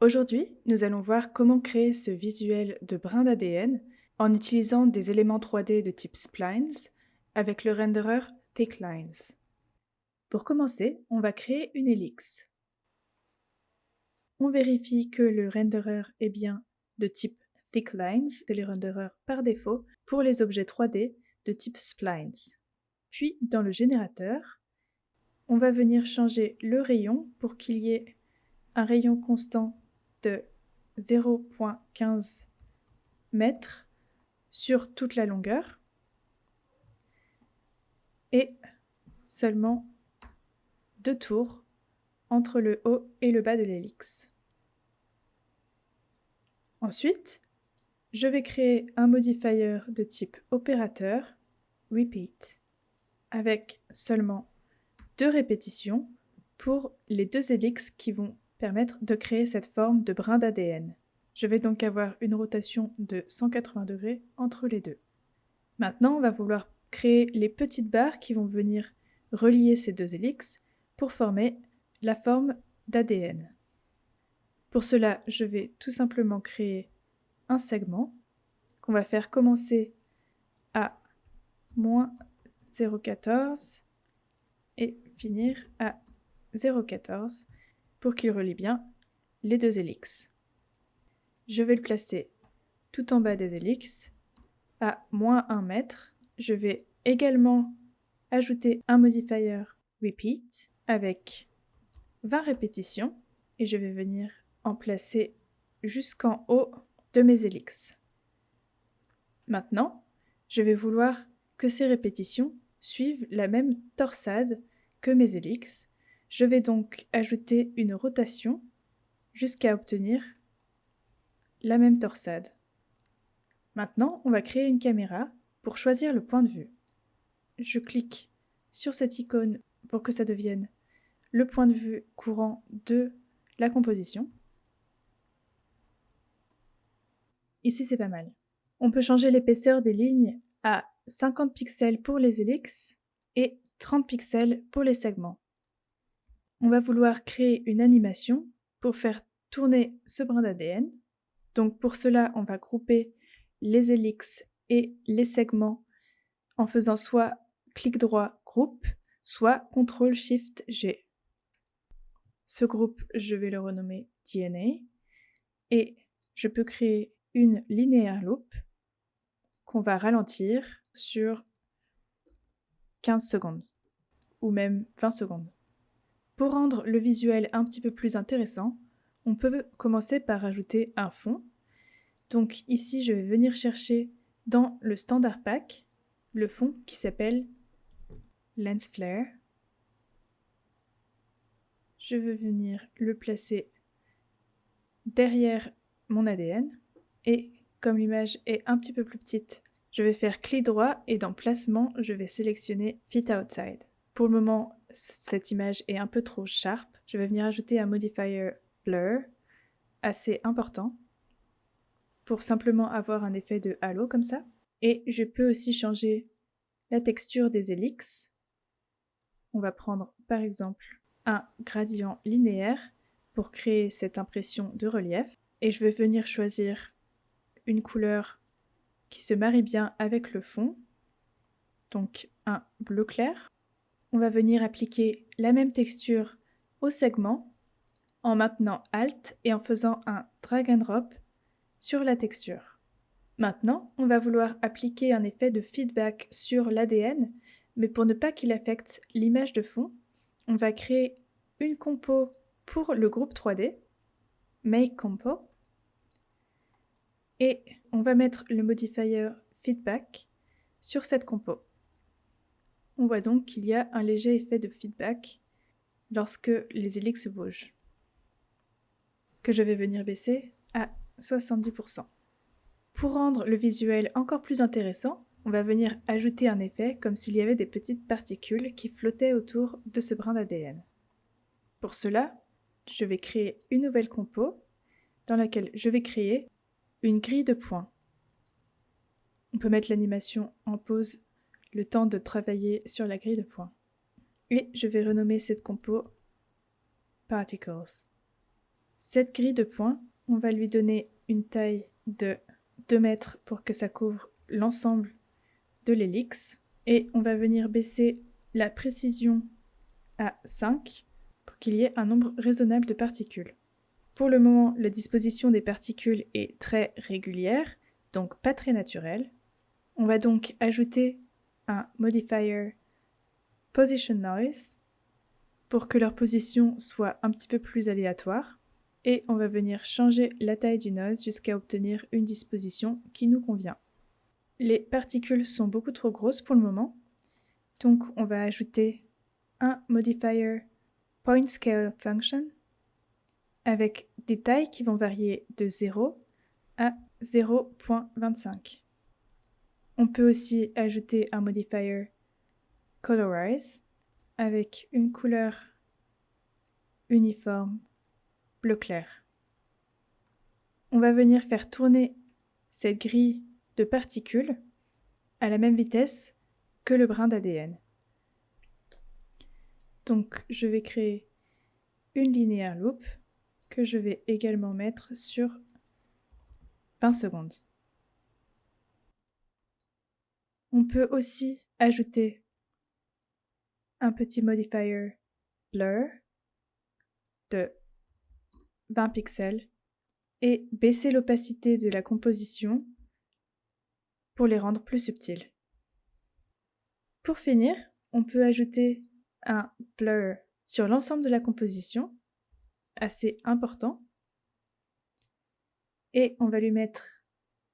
Aujourd'hui, nous allons voir comment créer ce visuel de brin d'ADN en utilisant des éléments 3D de type splines avec le renderer ThickLines. Pour commencer, on va créer une ellipse. On vérifie que le renderer est bien de type ThickLines, c'est le renderer par défaut pour les objets 3D de type splines. Puis, dans le générateur, on va venir changer le rayon pour qu'il y ait un rayon constant de 0,15 mètres sur toute la longueur et seulement 2 tours entre le haut et le bas de l'ellipse. Ensuite, je vais créer un modifier de type opérateur, repeat, avec seulement 2 répétitions pour les 2 ellipses qui vont permettre de créer cette forme de brin d'ADN. Je vais donc avoir une rotation de 180 degrés entre les deux. Maintenant, on va vouloir créer les petites barres qui vont venir relier ces 2 ellipses pour former la forme d'ADN. Pour cela, je vais tout simplement créer un segment qu'on va faire commencer à moins 0,14 et finir à 0,14 pour qu'il relie bien les 2 ellipses. Je vais le placer tout en bas des ellipses à moins 1 mètre. Je vais également ajouter un modifier repeat avec 20 répétitions et je vais venir en placer jusqu'en haut de mes ellipses. Maintenant, je vais vouloir que ces répétitions suivent la même torsade que mes ellipses. Je vais donc ajouter une rotation jusqu'à obtenir la même torsade. Maintenant, on va créer une caméra pour choisir le point de vue. Je clique sur cette icône pour que ça devienne le point de vue courant de la composition. Ici, c'est pas mal. On peut changer l'épaisseur des lignes à 50 pixels pour les ellipses et 30 pixels pour les segments. On va vouloir créer une animation pour faire tourner ce brin d'ADN. Donc pour cela, on va grouper les ellipses et les segments en faisant soit clic droit groupe, soit CTRL-SHIFT-G. Ce groupe, je vais le renommer DNA et je peux créer une linear loop qu'on va ralentir sur 15 secondes ou même 20 secondes. Pour rendre le visuel un petit peu plus intéressant, on peut commencer par ajouter un fond. Donc ici, je vais venir chercher dans le standard pack le fond qui s'appelle Lens Flare. Je veux venir le placer derrière mon ADN et comme l'image est un petit peu plus petite, je vais faire clic droit et dans placement, je vais sélectionner Fit Outside. Pour le moment, cette image est un peu trop sharp. Je vais venir ajouter un modifier Blur assez important pour simplement avoir un effet de halo comme ça. Et je peux aussi changer la texture des ellipses. On va prendre par exemple un gradient linéaire pour créer cette impression de relief. Et je vais venir choisir une couleur qui se marie bien avec le fond, donc un bleu clair. On va venir appliquer la même texture au segment en maintenant Alt et en faisant un drag and drop sur la texture. Maintenant, on va vouloir appliquer un effet de feedback sur l'ADN, mais pour ne pas qu'il affecte l'image de fond, on va créer une compo pour le groupe 3D, Make Compo, et on va mettre le modifier feedback sur cette compo. On voit donc qu'il y a un léger effet de feedback lorsque les ellipses bougent, que je vais venir baisser à 70%. Pour rendre le visuel encore plus intéressant, on va venir ajouter un effet comme s'il y avait des petites particules qui flottaient autour de ce brin d'ADN. Pour cela, je vais créer une nouvelle compo dans laquelle je vais créer une grille de points. On peut mettre l'animation en pause le temps de travailler sur la grille de points. Et je vais renommer cette compo Particles. Cette grille de points, on va lui donner une taille de 2 mètres pour que ça couvre l'ensemble de l'hélix. Et on va venir baisser la précision à 5 pour qu'il y ait un nombre raisonnable de particules. Pour le moment, la disposition des particules est très régulière, donc pas très naturelle. On va donc ajouter un modifier Position Noise pour que leur position soit un petit peu plus aléatoire. Et on va venir changer la taille du noise jusqu'à obtenir une disposition qui nous convient. Les particules sont beaucoup trop grosses pour le moment, donc on va ajouter un modifier Point Scale Function avec des tailles qui vont varier de 0 à 0.25. On peut aussi ajouter un modifier Colorize avec une couleur uniforme bleu clair. On va venir faire tourner cette grille de particules à la même vitesse que le brin d'ADN. Donc je vais créer une linéaire loop que je vais également mettre sur 20 secondes. On peut aussi ajouter un petit modifier blur de 20 pixels et baisser l'opacité de la composition pour les rendre plus subtils. Pour finir, on peut ajouter un blur sur l'ensemble de la composition, assez important, et on va lui mettre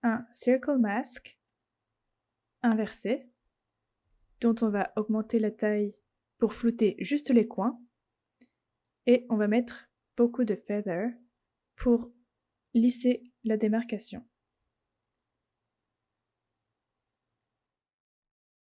un circle mask inversé, dont on va augmenter la taille pour flouter juste les coins, et on va mettre beaucoup de feather pour lisser la démarcation.